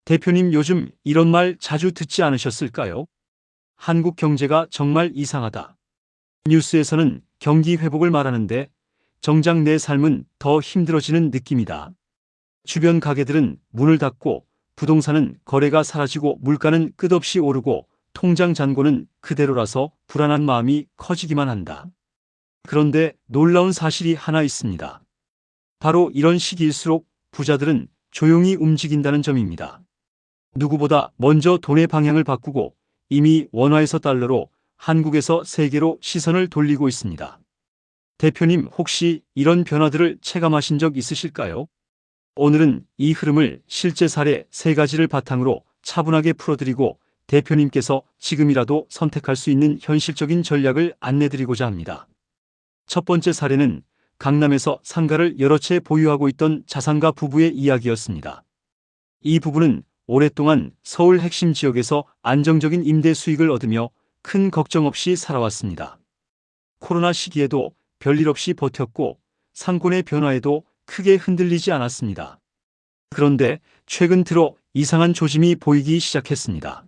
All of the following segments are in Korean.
대표님 요즘 이런 말 자주 듣지 않으셨을까요? 한국 경제가 정말 이상하다. 뉴스에서는 경기 회복을 말하는데 정작 내 삶은 더 힘들어지는 느낌이다. 주변 가게들은 문을 닫고 부동산은 거래가 사라지고 물가는 끝없이 오르고 통장 잔고는 그대로라서 불안한 마음이 커지기만 한다. 그런데 놀라운 사실이 하나 있습니다. 바로 이런 시기일수록 부자들은 조용히 움직인다는 점입니다. 누구보다 먼저 돈의 방향을 바꾸고 이미 원화에서 달러로, 한국에서 세계로 시선을 돌리고 있습니다. 대표님 혹시 이런 변화들을 체감하신 적 있으실까요? 오늘은 이 흐름을 실제 사례 3가지를 바탕으로 차분하게 풀어드리고 대표님께서 지금이라도 선택할 수 있는 현실적인 전략을 안내드리고자 합니다. 첫 번째 사례는 강남에서 상가를 여러 채 보유하고 있던 자산가 부부의 이야기였습니다. 이 부부는 오랫동안 서울 핵심 지역에서 안정적인 임대 수익을 얻으며 큰 걱정 없이 살아왔습니다. 코로나 시기에도 별일 없이 버텼고 상권의 변화에도 크게 흔들리지 않았습니다. 그런데 최근 들어 이상한 조짐이 보이기 시작했습니다.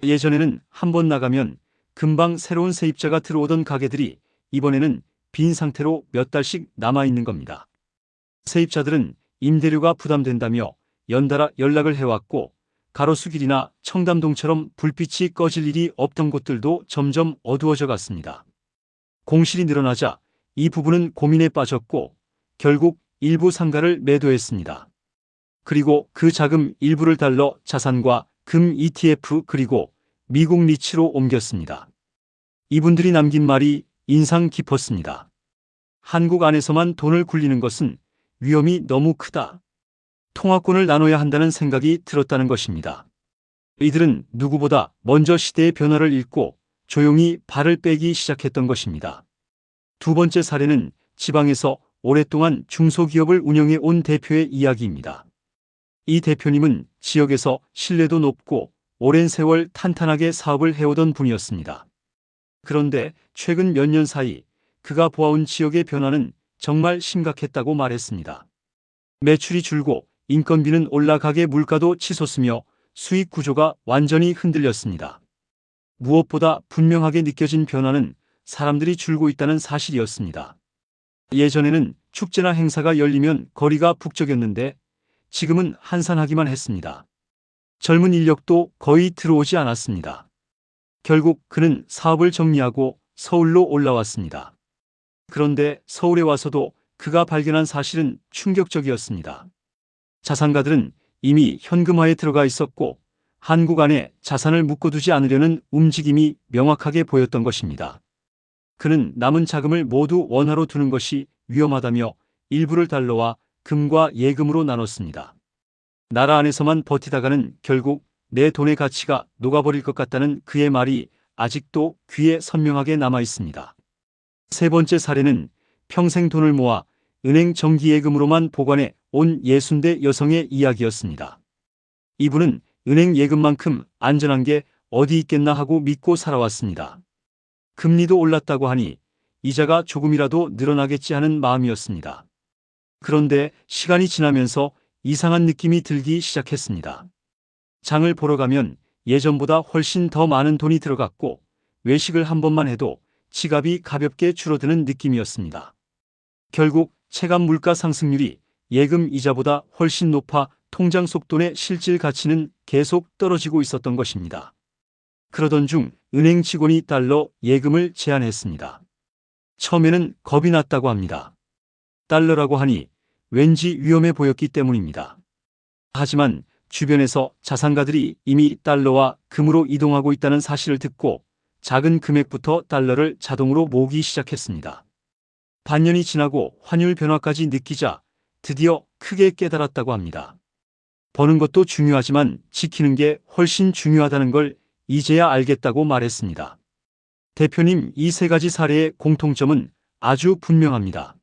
예전에는 한번 나가면 금방 새로운 세입자가 들어오던 가게들이 이번에는 빈 상태로 몇 달씩 남아있는 겁니다. 세입자들은 임대료가 부담된다며 연달아 연락을 해왔고 가로수길이나 청담동처럼 불빛이 꺼질 일이 없던 곳들도 점점 어두워져 갔습니다. 공실이 늘어나자 이 부부는 고민에 빠졌고 결국 일부 상가를 매도했습니다. 그리고 그 자금 일부를 달러 자산과 금 ETF 그리고 미국 리츠로 옮겼습니다. 이분들이 남긴 말이 인상 깊었습니다. 한국 안에서만 돈을 굴리는 것은 위험이 너무 크다. 통화권을 나눠야 한다는 생각이 들었다는 것입니다. 이들은 누구보다 먼저 시대의 변화를 읽고 조용히 발을 빼기 시작했던 것입니다. 두 번째 사례는 지방에서 오랫동안 중소기업을 운영해 온 대표의 이야기입니다. 이 대표님은 지역에서 신뢰도 높고 오랜 세월 탄탄하게 사업을 해오던 분이었습니다. 그런데 최근 몇 년 사이 그가 보아온 지역의 변화는 정말 심각했다고 말했습니다. 매출이 줄고 인건비는 올라가게 물가도 치솟으며 수익 구조가 완전히 흔들렸습니다. 무엇보다 분명하게 느껴진 변화는 사람들이 줄고 있다는 사실이었습니다. 예전에는 축제나 행사가 열리면 거리가 북적였는데 지금은 한산하기만 했습니다. 젊은 인력도 거의 들어오지 않았습니다. 결국 그는 사업을 정리하고 서울로 올라왔습니다. 그런데 서울에 와서도 그가 발견한 사실은 충격적이었습니다. 자산가들은 이미 현금화에 들어가 있었고 한국 안에 자산을 묶어두지 않으려는 움직임이 명확하게 보였던 것입니다. 그는 남은 자금을 모두 원화로 두는 것이 위험하다며 일부를 달러와 금과 예금으로 나눴습니다. 나라 안에서만 버티다가는 결국 내 돈의 가치가 녹아버릴 것 같다는 그의 말이 아직도 귀에 선명하게 남아 있습니다. 세 번째 사례는 평생 돈을 모아 은행 정기예금으로만 보관해 온 60대 여성의 이야기였습니다. 이분은 은행 예금만큼 안전한 게 어디 있겠나 하고 믿고 살아왔습니다. 금리도 올랐다고 하니 이자가 조금이라도 늘어나겠지 하는 마음이었습니다. 그런데 시간이 지나면서 이상한 느낌이 들기 시작했습니다. 장을 보러 가면 예전보다 훨씬 더 많은 돈이 들어갔고 외식을 한 번만 해도 지갑이 가볍게 줄어드는 느낌이었습니다. 결국 체감 물가 상승률이 예금 이자보다 훨씬 높아 통장 속돈의 실질 가치는 계속 떨어지고 있었던 것입니다. 그러던 중 은행 직원이 달러 예금을 제안했습니다. 처음에는 겁이 났다고 합니다. 달러라고 하니 왠지 위험해 보였기 때문입니다. 하지만 주변에서 자산가들이 이미 달러와 금으로 이동하고 있다는 사실을 듣고 작은 금액부터 달러를 자동으로 모으기 시작했습니다. 반년이 지나고 환율 변화까지 느끼자 드디어 크게 깨달았다고 합니다. 버는 것도 중요하지만 지키는 게 훨씬 중요하다는 걸 이제야 알겠다고 말했습니다. 대표님, 이 3가지 사례의 공통점은 아주 분명합니다.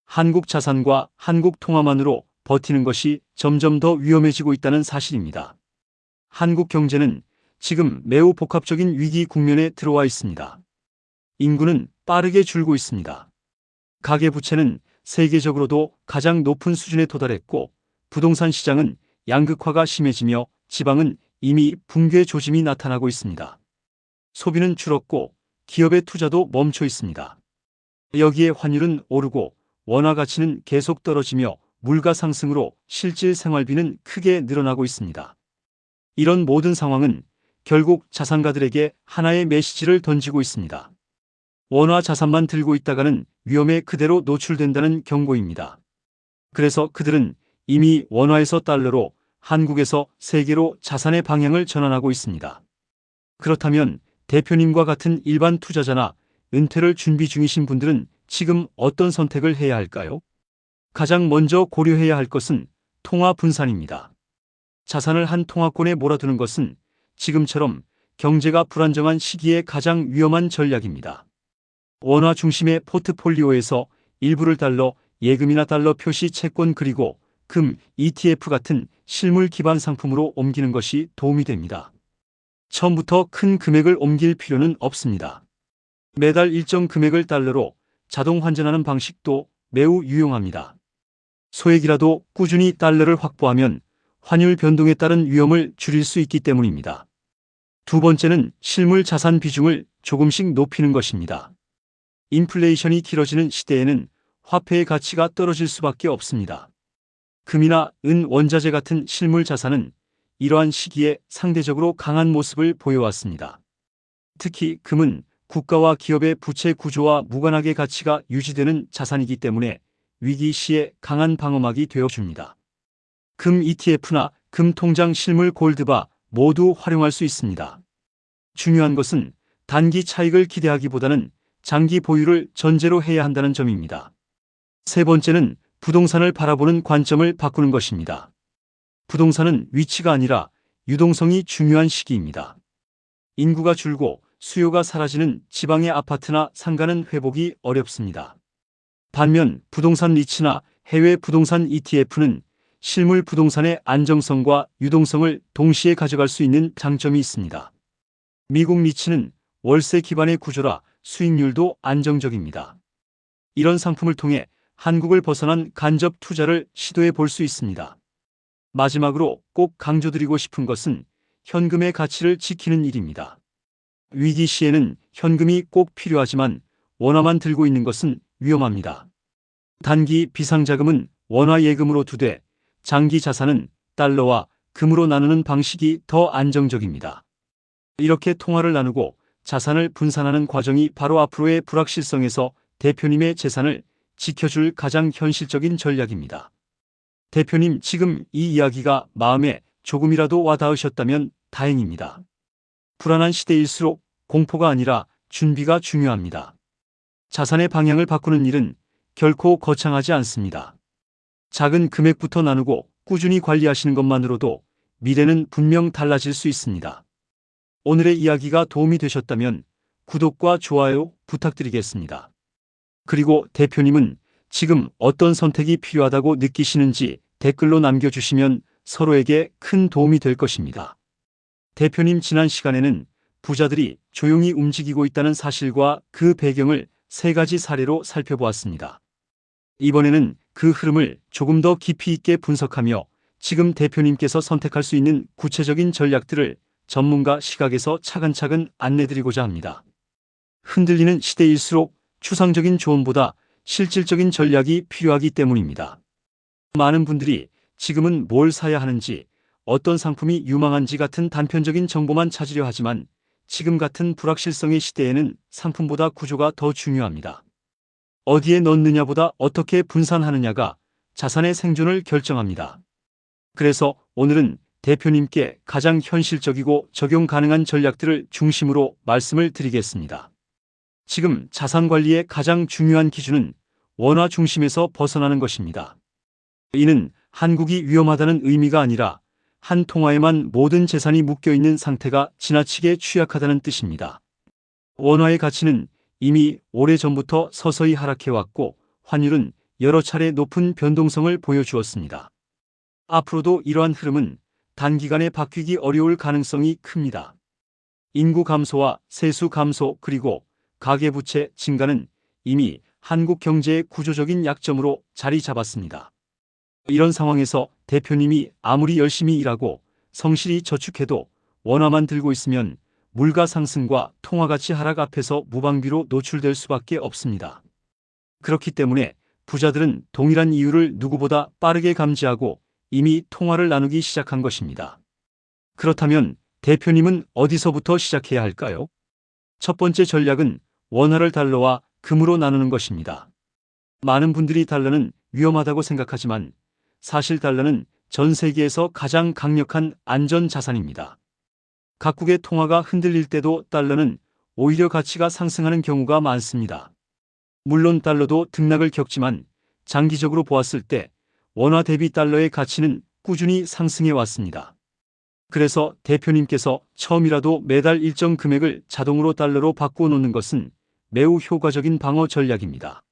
한국 자산과 한국 통화만으로 버티는 것이 점점 더 위험해지고 있다는 사실입니다. 한국 경제는 지금 매우 복합적인 위기 국면에 들어와 있습니다. 인구는 빠르게 줄고 있습니다. 가계부채는 세계적으로도 가장 높은 수준에 도달했고 부동산 시장은 양극화가 심해지며 지방은 이미 붕괴 조짐이 나타나고 있습니다. 소비는 줄었고 기업의 투자도 멈춰 있습니다. 여기에 환율은 오르고 원화 가치는 계속 떨어지며 물가 상승으로 실질 생활비는 크게 늘어나고 있습니다. 이런 모든 상황은 결국 자산가들에게 하나의 메시지를 던지고 있습니다. 원화 자산만 들고 있다가는 위험에 그대로 노출된다는 경고입니다. 그래서 그들은 이미 원화에서 달러로, 한국에서 세계로 자산의 방향을 전환하고 있습니다. 그렇다면 대표님과 같은 일반 투자자나 은퇴를 준비 중이신 분들은 지금 어떤 선택을 해야 할까요? 가장 먼저 고려해야 할 것은 통화 분산입니다. 자산을 한 통화권에 몰아두는 것은 지금처럼 경제가 불안정한 시기에 가장 위험한 전략입니다. 원화 중심의 포트폴리오에서 일부를 달러, 예금이나 달러 표시 채권 그리고 금, ETF 같은 실물 기반 상품으로 옮기는 것이 도움이 됩니다. 처음부터 큰 금액을 옮길 필요는 없습니다. 매달 일정 금액을 달러로 자동 환전하는 방식도 매우 유용합니다. 소액이라도 꾸준히 달러를 확보하면 환율 변동에 따른 위험을 줄일 수 있기 때문입니다. 두 번째는 실물 자산 비중을 조금씩 높이는 것입니다. 인플레이션이 길어지는 시대에는 화폐의 가치가 떨어질 수밖에 없습니다. 금이나 은, 원자재 같은 실물 자산은 이러한 시기에 상대적으로 강한 모습을 보여왔습니다. 특히 금은 국가와 기업의 부채 구조와 무관하게 가치가 유지되는 자산이기 때문에 위기 시에 강한 방어막이 되어줍니다. 금 ETF나 금 통장 실물 골드바 모두 활용할 수 있습니다. 중요한 것은 단기 차익을 기대하기보다는 장기 보유를 전제로 해야 한다는 점입니다. 세 번째는 부동산을 바라보는 관점을 바꾸는 것입니다. 부동산은 위치가 아니라 유동성이 중요한 시기입니다. 인구가 줄고 수요가 사라지는 지방의 아파트나 상가는 회복이 어렵습니다. 반면 부동산 리츠나 해외 부동산 ETF는 실물 부동산의 안정성과 유동성을 동시에 가져갈 수 있는 장점이 있습니다. 미국 리츠는 월세 기반의 구조라 수익률도 안정적입니다. 이런 상품을 통해 한국을 벗어난 간접 투자를 시도해 볼 수 있습니다. 마지막으로 꼭 강조드리고 싶은 것은 현금의 가치를 지키는 일입니다. 위기 시에는 현금이 꼭 필요하지만 원화만 들고 있는 것은 위험합니다. 단기 비상자금은 원화 예금으로 두되 장기 자산은 달러와 금으로 나누는 방식이 더 안정적입니다. 이렇게 통화를 나누고 자산을 분산하는 과정이 바로 앞으로의 불확실성에서 대표님의 재산을 지켜줄 가장 현실적인 전략입니다. 대표님, 지금 이 이야기가 마음에 조금이라도 와닿으셨다면 다행입니다. 불안한 시대일수록 공포가 아니라 준비가 중요합니다. 자산의 방향을 바꾸는 일은 결코 거창하지 않습니다. 작은 금액부터 나누고 꾸준히 관리하시는 것만으로도 미래는 분명 달라질 수 있습니다. 오늘의 이야기가 도움이 되셨다면 구독과 좋아요 부탁드리겠습니다. 그리고 대표님은 지금 어떤 선택이 필요하다고 느끼시는지 댓글로 남겨주시면 서로에게 큰 도움이 될 것입니다. 대표님, 지난 시간에는 부자들이 조용히 움직이고 있다는 사실과 그 배경을 3가지 사례로 살펴보았습니다. 이번에는 그 흐름을 조금 더 깊이 있게 분석하며 지금 대표님께서 선택할 수 있는 구체적인 전략들을 전문가 시각에서 차근차근 안내드리고자 합니다. 흔들리는 시대일수록 추상적인 조언보다 실질적인 전략이 필요하기 때문입니다. 많은 분들이 지금은 뭘 사야 하는지, 어떤 상품이 유망한지 같은 단편적인 정보만 찾으려 하지만 지금 같은 불확실성의 시대에는 상품보다 구조가 더 중요합니다. 어디에 넣느냐보다 어떻게 분산하느냐가 자산의 생존을 결정합니다. 그래서 오늘은 대표님께 가장 현실적이고 적용 가능한 전략들을 중심으로 말씀을 드리겠습니다. 지금 자산 관리의 가장 중요한 기준은 원화 중심에서 벗어나는 것입니다. 이는 한국이 위험하다는 의미가 아니라 한 통화에만 모든 재산이 묶여 있는 상태가 지나치게 취약하다는 뜻입니다. 원화의 가치는 이미 오래전부터 서서히 하락해왔고 환율은 여러 차례 높은 변동성을 보여주었습니다. 앞으로도 이러한 흐름은 단기간에 바뀌기 어려울 가능성이 큽니다. 인구 감소와 세수 감소 그리고 가계부채 증가는 이미 한국 경제의 구조적인 약점으로 자리 잡았습니다. 이런 상황에서 대표님이 아무리 열심히 일하고 성실히 저축해도 원화만 들고 있으면 물가 상승과 통화가치 하락 앞에서 무방비로 노출될 수밖에 없습니다. 그렇기 때문에 부자들은 동일한 이유를 누구보다 빠르게 감지하고 이미 통화를 나누기 시작한 것입니다. 그렇다면 대표님은 어디서부터 시작해야 할까요? 첫 번째 전략은 원화를 달러와 금으로 나누는 것입니다. 많은 분들이 달러는 위험하다고 생각하지만 사실 달러는 전 세계에서 가장 강력한 안전 자산입니다. 각국의 통화가 흔들릴 때도 달러는 오히려 가치가 상승하는 경우가 많습니다. 물론 달러도 등락을 겪지만 장기적으로 보았을 때 원화 대비 달러의 가치는 꾸준히 상승해 왔습니다. 그래서 대표님께서 처음이라도 매달 일정 금액을 자동으로 달러로 바꾸어 놓는 것은 매우 효과적인 방어 전략입니다.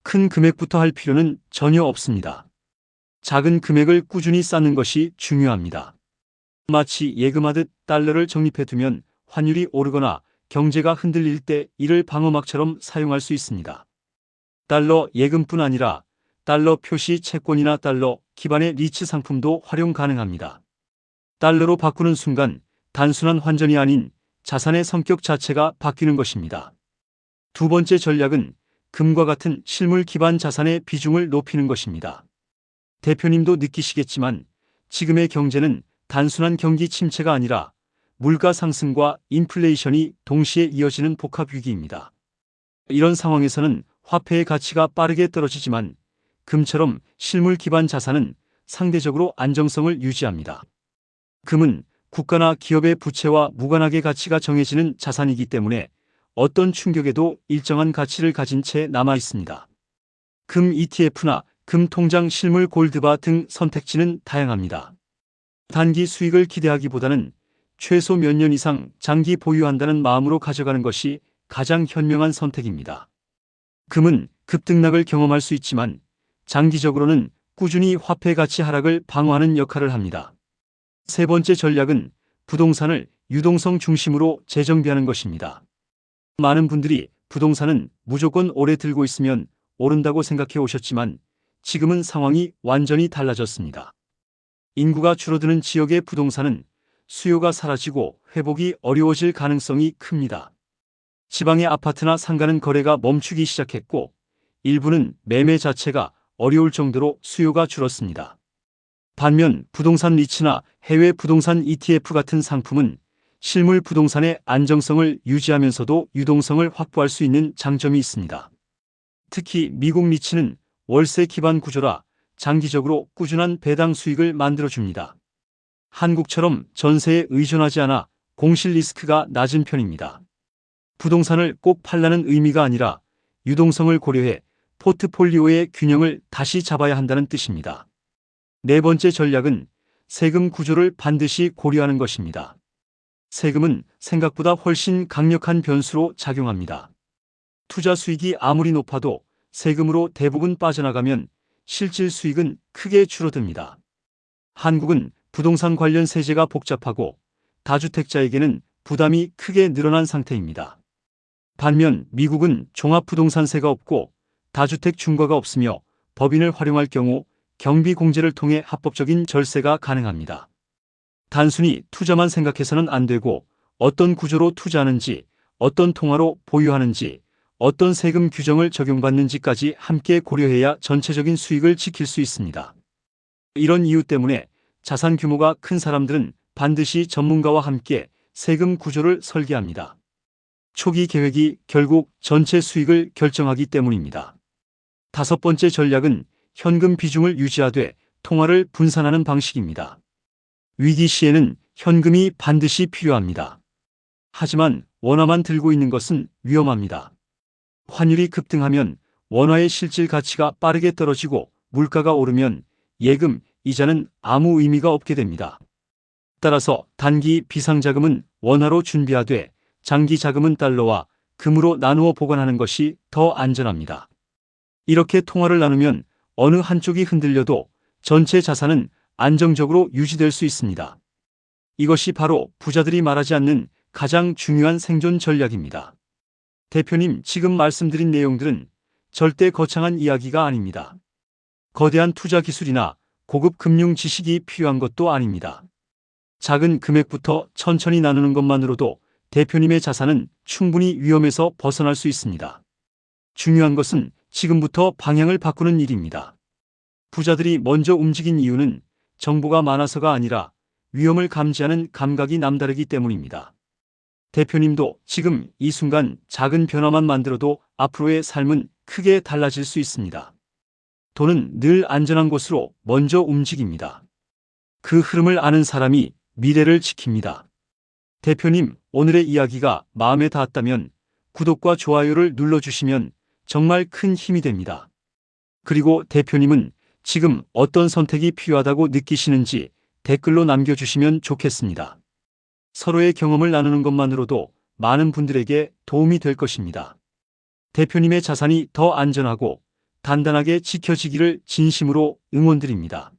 큰 금액부터 할 필요는 전혀 없습니다. 작은 금액을 꾸준히 쌓는 것이 중요합니다. 마치 예금하듯 달러를 적립해두면 환율이 오르거나 경제가 흔들릴 때 이를 방어막처럼 사용할 수 있습니다. 달러 예금뿐 아니라 달러 표시 채권이나 달러 기반의 리츠 상품도 활용 가능합니다. 달러로 바꾸는 순간 단순한 환전이 아닌 자산의 성격 자체가 바뀌는 것입니다. 두 번째 전략은 금과 같은 실물 기반 자산의 비중을 높이는 것입니다. 대표님도 느끼시겠지만 지금의 경제는 단순한 경기 침체가 아니라 물가 상승과 인플레이션이 동시에 이어지는 복합 위기입니다. 이런 상황에서는 화폐의 가치가 빠르게 떨어지지만 금처럼 실물 기반 자산은 상대적으로 안정성을 유지합니다. 금은 국가나 기업의 부채와 무관하게 가치가 정해지는 자산이기 때문에 어떤 충격에도 일정한 가치를 가진 채 남아 있습니다. 금 ETF나 금 통장 실물 골드바 등 선택지는 다양합니다. 단기 수익을 기대하기보다는 최소 몇 년 이상 장기 보유한다는 마음으로 가져가는 것이 가장 현명한 선택입니다. 금은 급등락을 경험할 수 있지만 장기적으로는 꾸준히 화폐 가치 하락을 방어하는 역할을 합니다. 세 번째 전략은 부동산을 유동성 중심으로 재정비하는 것입니다. 많은 분들이 부동산은 무조건 오래 들고 있으면 오른다고 생각해 오셨지만 지금은 상황이 완전히 달라졌습니다. 인구가 줄어드는 지역의 부동산은 수요가 사라지고 회복이 어려워질 가능성이 큽니다. 지방의 아파트나 상가는 거래가 멈추기 시작했고 일부는 매매 자체가 어려울 정도로 수요가 줄었습니다. 반면 부동산 리츠나 해외 부동산 ETF 같은 상품은 실물 부동산의 안정성을 유지하면서도 유동성을 확보할 수 있는 장점이 있습니다. 특히 미국 리츠는 월세 기반 구조라 장기적으로 꾸준한 배당 수익을 만들어줍니다. 한국처럼 전세에 의존하지 않아 공실 리스크가 낮은 편입니다. 부동산을 꼭 팔라는 의미가 아니라 유동성을 고려해 포트폴리오의 균형을 다시 잡아야 한다는 뜻입니다. 네 번째 전략은 세금 구조를 반드시 고려하는 것입니다. 세금은 생각보다 훨씬 강력한 변수로 작용합니다. 투자 수익이 아무리 높아도 세금으로 대부분 빠져나가면 실질 수익은 크게 줄어듭니다. 한국은 부동산 관련 세제가 복잡하고 다주택자에게는 부담이 크게 늘어난 상태입니다. 반면 미국은 종합부동산세가 없고 다주택 중과가 없으며 법인을 활용할 경우 경비공제를 통해 합법적인 절세가 가능합니다. 단순히 투자만 생각해서는 안 되고 어떤 구조로 투자하는지, 어떤 통화로 보유하는지, 어떤 세금 규정을 적용받는지까지 함께 고려해야 전체적인 수익을 지킬 수 있습니다. 이런 이유 때문에 자산 규모가 큰 사람들은 반드시 전문가와 함께 세금 구조를 설계합니다. 초기 계획이 결국 전체 수익을 결정하기 때문입니다. 다섯 번째 전략은 현금 비중을 유지하되 통화를 분산하는 방식입니다. 위기 시에는 현금이 반드시 필요합니다. 하지만 원화만 들고 있는 것은 위험합니다. 환율이 급등하면 원화의 실질 가치가 빠르게 떨어지고 물가가 오르면 예금, 이자는 아무 의미가 없게 됩니다. 따라서 단기 비상자금은 원화로 준비하되 장기 자금은 달러와 금으로 나누어 보관하는 것이 더 안전합니다. 이렇게 통화를 나누면 어느 한쪽이 흔들려도 전체 자산은 안정적으로 유지될 수 있습니다. 이것이 바로 부자들이 말하지 않는 가장 중요한 생존 전략입니다. 대표님, 지금 말씀드린 내용들은 절대 거창한 이야기가 아닙니다. 거대한 투자 기술이나 고급 금융 지식이 필요한 것도 아닙니다. 작은 금액부터 천천히 나누는 것만으로도 대표님의 자산은 충분히 위험에서 벗어날 수 있습니다. 중요한 것은 지금부터 방향을 바꾸는 일입니다. 부자들이 먼저 움직인 이유는 정보가 많아서가 아니라 위험을 감지하는 감각이 남다르기 때문입니다. 대표님도 지금 이 순간 작은 변화만 만들어도 앞으로의 삶은 크게 달라질 수 있습니다. 돈은 늘 안전한 곳으로 먼저 움직입니다. 그 흐름을 아는 사람이 미래를 지킵니다. 대표님, 오늘의 이야기가 마음에 닿았다면 구독과 좋아요를 눌러주시면 정말 큰 힘이 됩니다. 그리고 대표님은 지금 어떤 선택이 필요하다고 느끼시는지 댓글로 남겨주시면 좋겠습니다. 서로의 경험을 나누는 것만으로도 많은 분들에게 도움이 될 것입니다. 대표님의 자산이 더 안전하고 단단하게 지켜지기를 진심으로 응원드립니다.